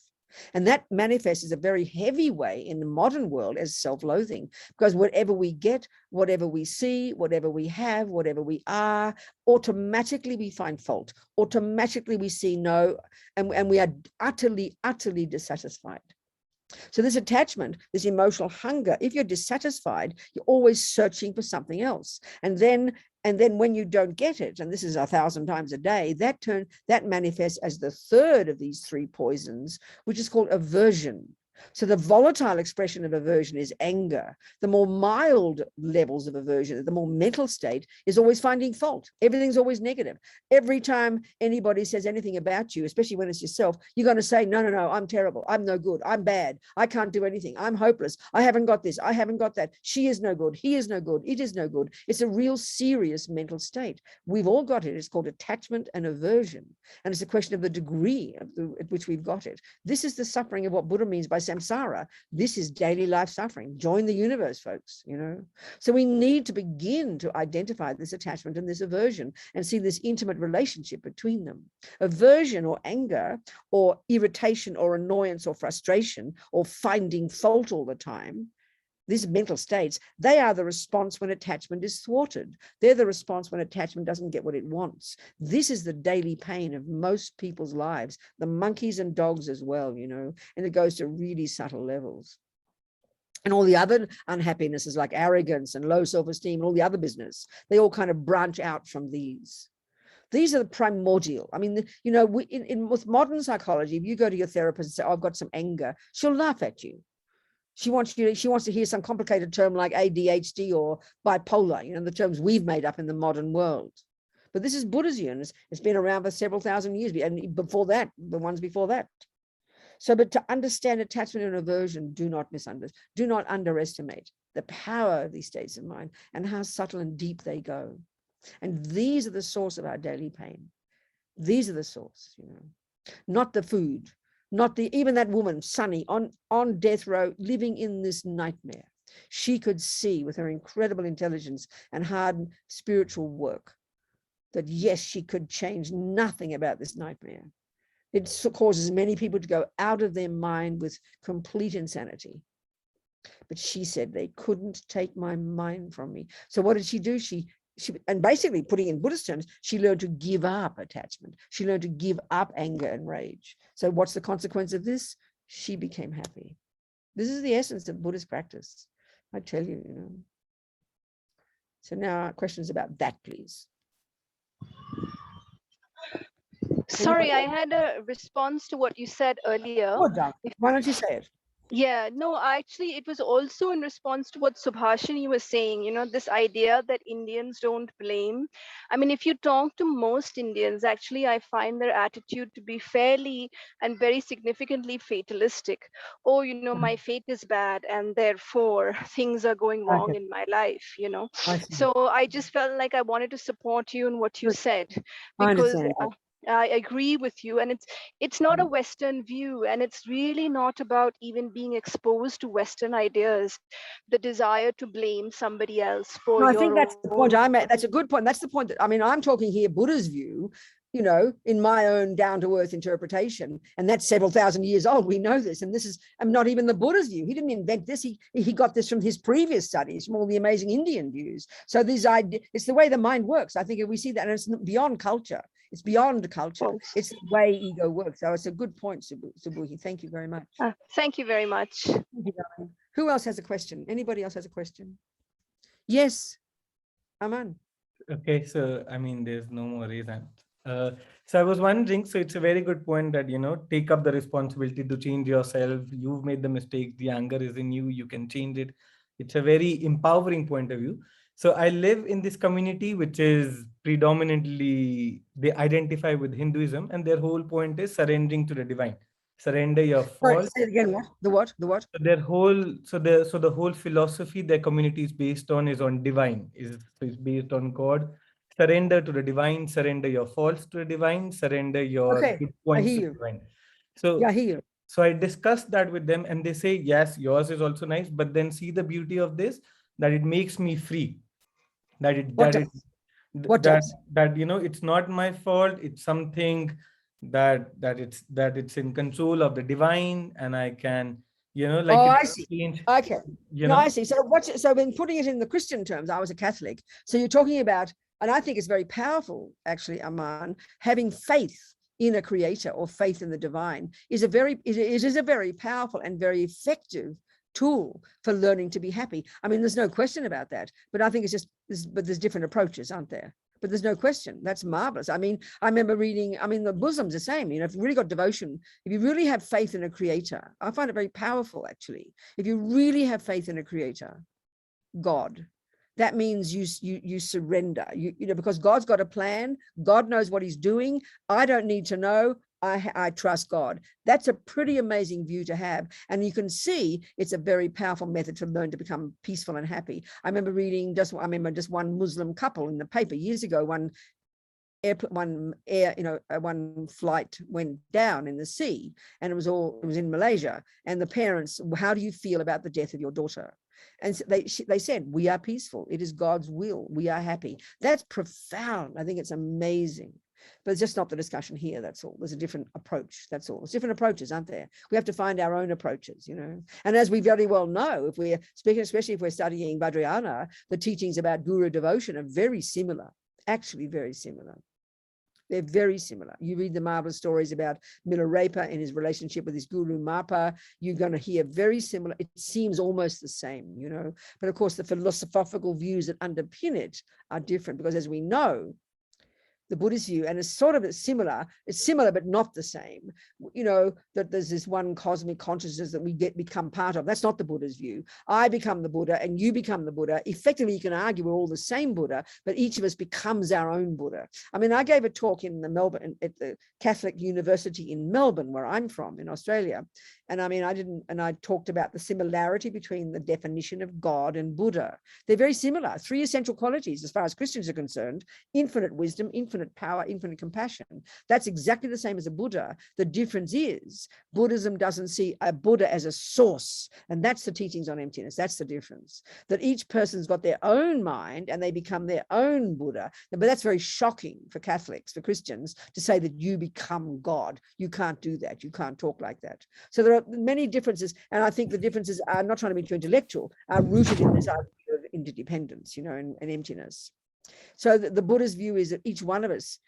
And that manifests as a very heavy way in the modern world as self-loathing, because whatever we get, whatever we see, whatever we have, whatever we are, automatically we find fault. Automatically we see no, and we are utterly, utterly dissatisfied. So this attachment, this emotional hunger, if you're dissatisfied, you're always searching for something else. And then when you don't get it, and this is 1,000 times a day, that manifests as the third of these three poisons, which is called aversion. So the volatile expression of aversion is anger. The more mild levels of aversion, the more mental state, is always finding fault. Everything's always negative. Every time anybody says anything about you, especially when it's yourself, you're going to say, no, I'm terrible. I'm no good. I'm bad. I can't do anything. I'm hopeless. I haven't got this. I haven't got that. She is no good. He is no good. It is no good. It's a real serious mental state. We've all got it. It's called attachment and aversion. And it's a question of the degree at which we've got it. This is the suffering of what Buddha means by samsara. This is daily life suffering. Join the universe, folks, you know. So we need to begin to identify this attachment and this aversion and see this intimate relationship between them. Aversion or anger or irritation or annoyance or frustration or finding fault all the time, these mental states, they are the response when attachment is thwarted. They're the response when attachment doesn't get what it wants. This is the daily pain of most people's lives, the monkeys and dogs as well, you know, and it goes to really subtle levels. And all the other unhappinesses like arrogance and low self-esteem and all the other business, they all kind of branch out from these. These are the primordial. I mean, you know, with modern psychology, if you go to your therapist and say, oh, I've got some anger, she'll laugh at you. She wants to hear some complicated term like ADHD or bipolar, you know, the terms we've made up in the modern world. But this is Buddha's unit. It's been around for several thousand years, and before that, the ones before that. So, but to understand attachment and aversion, do not underestimate the power of these states of mind and how subtle and deep they go. And these are the source of our daily pain. These are the source, you know, not the food. Not even that woman, Sunny, on death row, living in this nightmare. She could see with her incredible intelligence and hard spiritual work that yes, she could change nothing about this nightmare. It causes many people to go out of their mind with complete insanity. But she said, they couldn't take my mind from me. So what did she do? And basically putting in Buddhist terms, she learned to give up attachment. She learned to give up anger and rage. So what's the consequence of this? She became happy. This is the essence of Buddhist practice. I tell you, you know. So now questions about that, please. Sorry, I had a response to what you said earlier. Oh, why don't you say it? Yeah, no, actually, it was also in response to what Subhashini was saying, you know, this idea that Indians don't blame. I mean, if you talk to most Indians, actually, I find their attitude to be fairly and very significantly fatalistic. Oh, you know, my fate is bad and therefore things are going wrong in my life, you know. So I just felt like I wanted to support you in what you said, because I agree with you, and it's not a Western view, and it's really not about even being exposed to Western ideas, the desire to blame somebody else for I think that's the point I made. That's a good point. That's the point that, I mean, I'm talking here Buddha's view, you know, in my own down-to-earth interpretation, and that's several thousand years old. We know this, and this is not even the Buddha's view. He didn't invent this. He got this from his previous studies, from all the amazing Indian views. So these ideas, it's the way the mind works. I think we see that, and it's beyond culture. It's beyond culture. It's the way ego works. So it's a good point, Subhuti. Thank you very much. Thank you very much. Thank you, darling. Who else has a question? Anybody else has a question? Yes, Aman. Okay, so I mean, there's no more reason. So I was wondering, so it's a very good point that, you know, take up the responsibility to change yourself. You've made the mistake, the anger is in you, you can change it. It's a very empowering point of view. So I live in this community, which is predominantly, they identify with Hinduism, and their whole point is surrendering to the divine. Surrender your faults. Say it again. What? The what? The what? So their whole, so the whole philosophy their community is based on is on divine, is based on God. Surrender to the divine, surrender your faults to the divine, surrender your good points to the divine. So, yeah, I hear you. So I discussed that with them, and they say, yes, yours is also nice, but then see the beauty of this, that it makes me free. That you know, it's not my fault. It's something that it's in control of the divine, and I can, you know, like, I see. Change, okay. You know? I see. So so when putting it in the Christian terms, I was a Catholic. So you're talking about, and I think it's very powerful, actually, Aman, having faith in a creator or faith in the divine is it is a very powerful and very effective tool for learning to be happy. I mean, there's no question about that, but I think it's just, but there's different approaches, aren't there? But there's no question. That's marvelous. I mean, I remember reading, I mean, the Muslims the same, you know, if you've really got devotion, if you really have faith in a creator, I find it very powerful, actually. If you really have faith in a creator, God, that means you surrender, you know, because God's got a plan. God knows what he's doing. I don't need to know. I trust God. That's a pretty amazing view to have. And you can see it's a very powerful method to learn to become peaceful and happy. I remember reading just one Muslim couple in the paper years ago, one flight went down in the sea, and it was in Malaysia. And the parents, how do you feel about the death of your daughter? And so they said, we are peaceful. It is God's will. We are happy. That's profound. I think it's amazing. But it's just not the discussion here, that's all. There's a different approach, that's all. There's different approaches, aren't there? We have to find our own approaches, you know. And as we very well know, if we're speaking, especially if we're studying Vajrayana, the teachings about guru devotion are very similar, actually very similar. They're very similar. You read the marvelous stories about Milarepa and his relationship with his guru Mapa, you're going to hear very similar. It seems almost the same, you know. But of course, the philosophical views that underpin it are different, because as we know, the Buddhist view, and it's sort of similar, but not the same, you know, that there's this one cosmic consciousness that we become part of. That's not the Buddha's view. I become the Buddha and you become the Buddha. Effectively, you can argue we're all the same Buddha, but each of us becomes our own Buddha. I mean, I gave a talk in Melbourne, at the Catholic University in Melbourne, where I'm from in Australia. And I mean, I talked about the similarity between the definition of God and Buddha. They're very similar. 3 essential qualities, as far as Christians are concerned: infinite wisdom, infinite power, infinite compassion. That's exactly the same as a Buddha. The difference is Buddhism doesn't see a Buddha as a source. And that's the teachings on emptiness. That's the difference. That each person's got their own mind and they become their own Buddha. But that's very shocking for Catholics, for Christians, to say that you become God. You can't do that. You can't talk like that. So there are many differences. And I think the differences are, not trying to be too intellectual, are rooted in this idea of interdependence, you know, and emptiness. So the Buddha's view is that each one of us,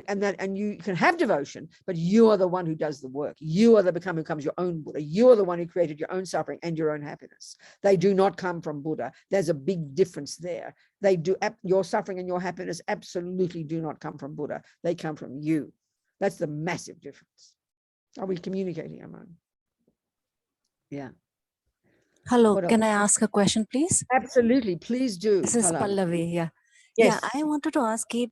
and you can have devotion, but you are the one who does the work. You are the who becomes your own Buddha. You are the one who created your own suffering and your own happiness. They do not come from Buddha. There's a big difference there. They do. Your suffering and your happiness absolutely do not come from Buddha. They come from you. That's the massive difference. Are we communicating, Aman? Yeah. Hello, can I ask a question, please? Absolutely, please do. This is Pallavi, yeah. Yes. Yeah, I wanted to ask you,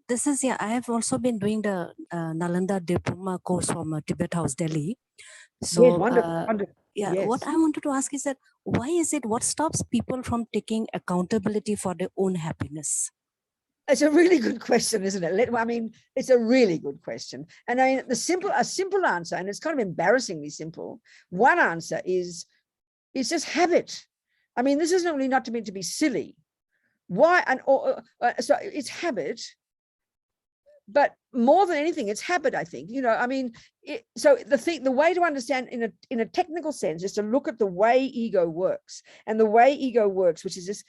I have also been doing the Nalanda diploma course from Tibet House, Delhi. So, yes, wonderful. Yeah, yes. What I wanted to ask is that, what stops people from taking accountability for their own happiness? It's a really good question, isn't it? I mean, it's a really good question. And I mean, a simple answer, and it's kind of embarrassingly simple. One answer is, it's just habit. I mean, this isn't really not meant to be silly. Why? So it's habit. But more than anything, it's habit, I think. You know, I mean, so the way to understand in a technical sense is to look at the way ego works. And the way ego works, which is this,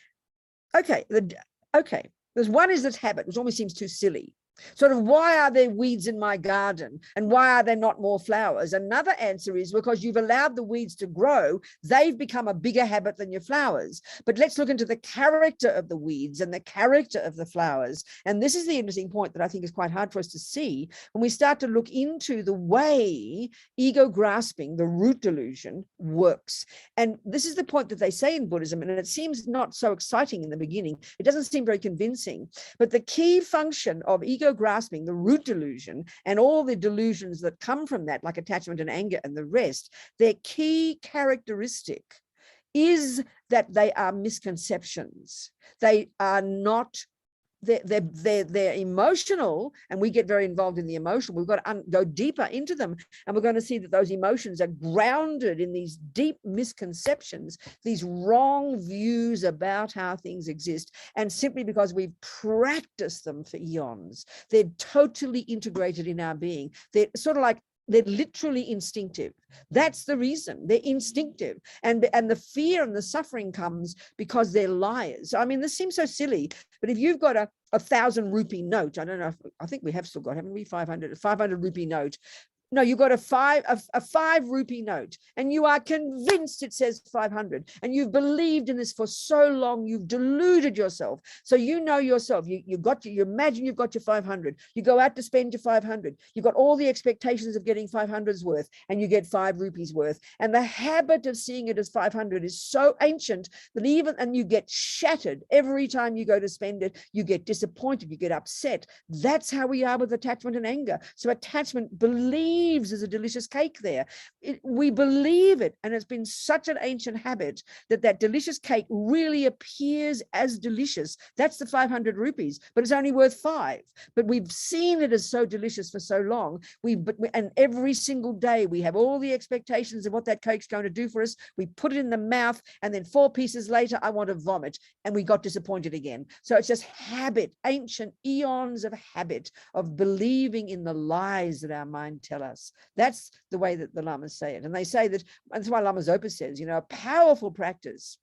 okay, there's one is this habit, which almost seems too silly. Sort of, why are there weeds in my garden? And why are there not more flowers? Another answer is because you've allowed the weeds to grow. They've become a bigger habit than your flowers. But let's look into the character of the weeds and the character of the flowers. And this is the interesting point that I think is quite hard for us to see when we start to look into the way ego grasping, the root delusion, works. And this is the point that they say in Buddhism, and it seems not so exciting in the beginning. It doesn't seem very convincing. But the key function of ego grasping, the root delusion, and all the delusions that come from that, like attachment and anger and the rest, their key characteristic is that they are misconceptions. They are not, they're emotional, and we get very involved in the emotion. We've got to go deeper into them, and we're going to see that those emotions are grounded in these deep misconceptions, these wrong views about how things exist. And simply because we've practiced them for eons, they're totally integrated in our being. They're sort of like, they're literally instinctive. That's the reason. They're instinctive. And the fear and the suffering comes because they're liars. I mean, this seems so silly, but if you've got a 1,000 rupee note, I don't know, I think we have still got, haven't we, 500 rupee note. No, you've got a 5 rupee note, and you are convinced it says 500, and you've believed in this for so long, you've deluded yourself. So you know yourself, you imagine you've got your 500, you go out to spend your 500, you've got all the expectations of getting 500's worth, and you get 5 rupees worth. And the habit of seeing it as 500 is so ancient that and you get shattered every time you go to spend it, you get disappointed, you get upset. That's how we are with attachment and anger. So attachment believes there's a delicious cake there. We believe it, and it's been such an ancient habit that delicious cake really appears as delicious. That's the 500 rupees, but it's only worth 5. But we've seen it as so delicious for so long. And every single day we have all the expectations of what that cake's going to do for us. We put it in the mouth, and then 4 pieces later, I want to vomit, and we got disappointed again. So it's just habit, ancient eons of habit of believing in the lies that our mind tells us. That's the way that the lamas say it. And they say that, and that's why Lama Zopa says, you know, a powerful practice.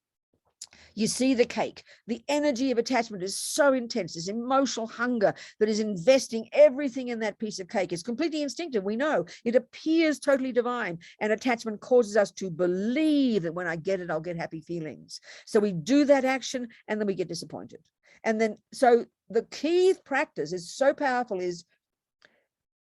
You see the cake, the energy of attachment is so intense, this emotional hunger that is investing everything in that piece of cake. It's completely instinctive. We know it appears totally divine, and attachment causes us to believe that when I get it, I'll get happy feelings. So we do that action, and then we get disappointed. And then, so the key practice is so powerful is,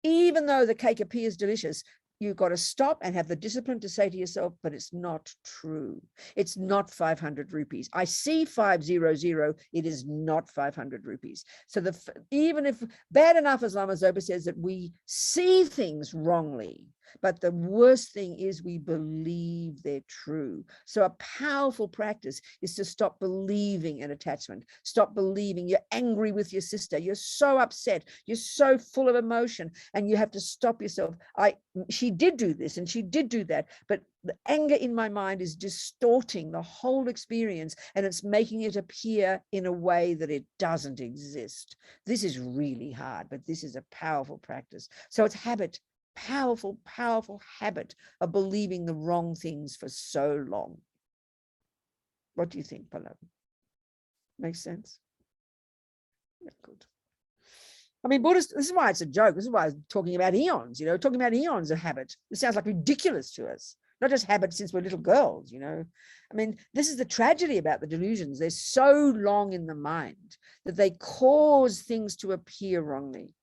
even though the cake appears delicious, you've got to stop and have the discipline to say to yourself, but it's not true. It's not 500 rupees. I see 500. It is not 500 rupees. So even if bad enough, as Lama Zopa says, that we see things wrongly, but the worst thing is we believe they're true. So a powerful practice is to stop believing in attachment. Stop believing. You're angry with your sister. You're so upset. You're so full of emotion, and you have to stop yourself. She did do this and she did do that, but the anger in my mind is distorting the whole experience, and it's making it appear in a way that it doesn't exist. This is really hard, but this is a powerful practice. So it's habit. Powerful, powerful habit of believing the wrong things for so long. What do you think, Pallavi? Makes sense? Yeah, good. I mean, Buddhist, this is why it's a joke. This is why I'm talking about eons, you know, talking about eons of habit. It sounds like ridiculous to us. Not just habit since we're little girls, you know. I mean, this is the tragedy about the delusions. They're so long in the mind that they cause things to appear wrongly.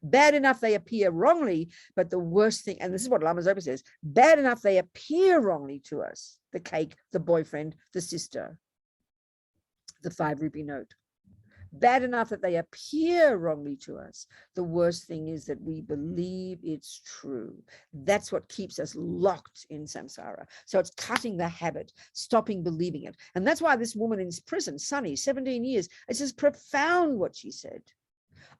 Bad enough they appear wrongly, but the worst thing, and this is what Lama Zopa says, bad enough they appear wrongly to us, the cake, the boyfriend, the sister, the 5 rupee note. Bad enough that they appear wrongly to us. The worst thing is that we believe it's true. That's what keeps us locked in samsara. So it's cutting the habit, stopping believing it. And that's why this woman in prison, Sunny, 17 years, it's just profound what she said.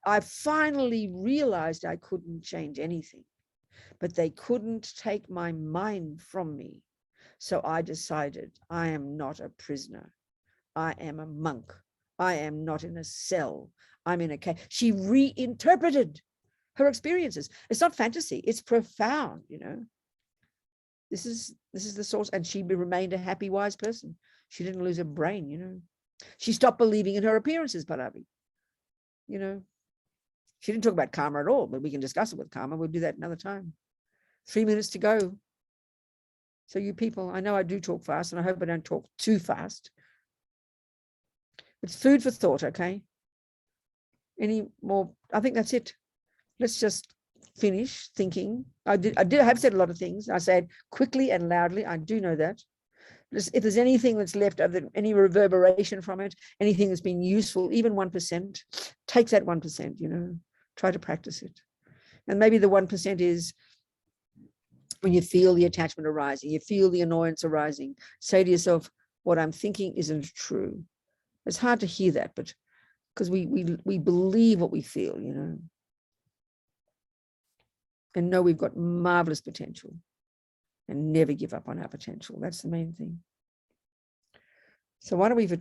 I finally realized I couldn't change anything, but they couldn't take my mind from me. So I decided I am not a prisoner. I am a monk. I am not in a cell. I'm in a cave. She reinterpreted her experiences. It's not fantasy. It's profound, you know. This is the source. And she remained a happy, wise person. She didn't lose her brain, you know. She stopped believing in her appearances, Palavi. You know, she didn't talk about karma at all, but we can discuss it with karma. We'll do that another time. 3 minutes to go. So you people, I know I do talk fast, and I hope I don't talk too fast. It's food for thought, okay? Any more? I think that's it. Let's just finish thinking. I have said a lot of things. I said quickly and loudly. I do know that. If there's anything that's left, any reverberation from it, anything that's been useful, even 1%, take that 1%, you know, try to practice it. And maybe the 1% is when you feel the attachment arising, you feel the annoyance arising, say to yourself, what I'm thinking isn't true. It's hard to hear that, but because we believe what we feel, you know, and know we've got marvelous potential and never give up on our potential. That's the main thing. So why don't we, for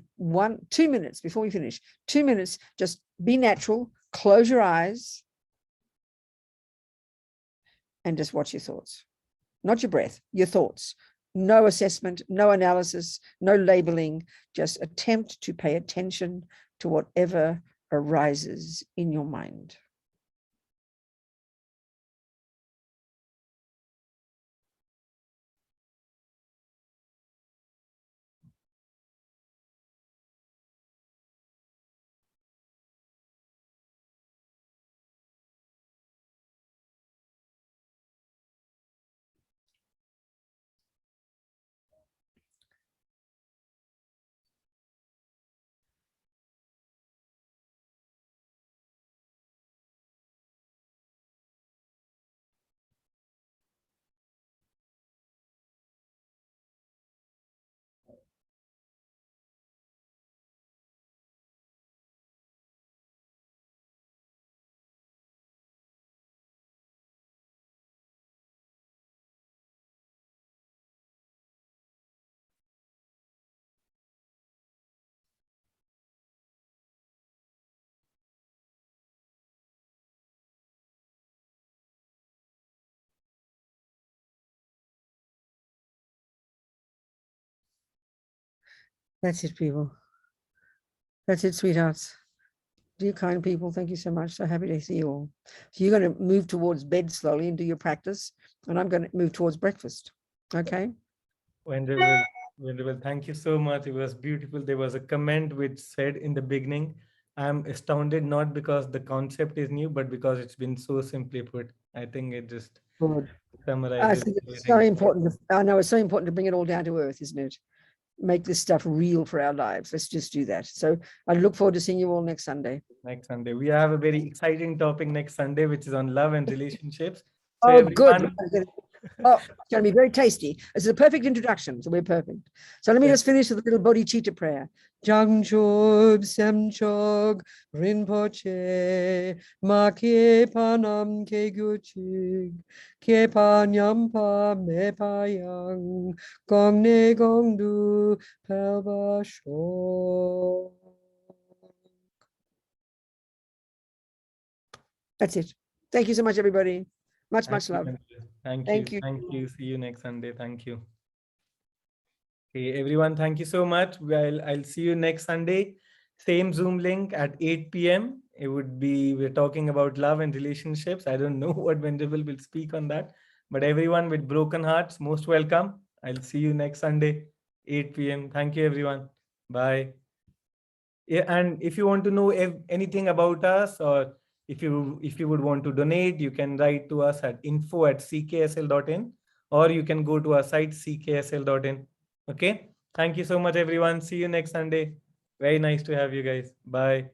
2 minutes before we finish, 2 minutes, just be natural, close your eyes, and just watch your thoughts. Not your breath, your thoughts. No assessment, no analysis, no labeling, just attempt to pay attention to whatever arises in your mind. That's it, people. That's it, sweethearts. Dear kind people, thank you so much. So happy to see you all. So you're going to move towards bed slowly and do your practice, and I'm going to move towards breakfast. Okay? Venerable, thank you so much. It was beautiful. There was a comment which said in the beginning, I'm astounded not because the concept is new, but because it's been so simply put. I think it just summarizes It's so important. I know it's so important to bring it all down to earth, isn't it? Make this stuff real for our lives. Let's just do that. So I look forward to seeing you all next Sunday. Next Sunday. We have a very exciting topic next Sunday, which is on love and relationships. So Oh, everyone, good. Oh, it's going to be very tasty. This is a perfect introduction, so we're perfect. So let me just finish with a little bodhicitta prayer. Jangchob semchog rinpoche ma ke panam ke guchig ke panyampa me payang gong ne gong du pelba sho. That's it. Thank you so much, everybody. Much love. Thank you. Thank you. See you next Sunday. Thank you. Okay, everyone, thank you so much. I'll see you next Sunday. Same Zoom link at 8 p.m. We're talking about love and relationships. I don't know what Venerable will speak on that, but everyone with broken hearts, most welcome. I'll see you next Sunday, 8 p.m. Thank you, everyone. Bye. Yeah, and if you want to know anything about us, or if you would want to donate, you can write to us at info@cksl.in, or you can go to our site cksl.in. Okay. Thank you so much, everyone. See you next Sunday. Very nice to have you guys. Bye.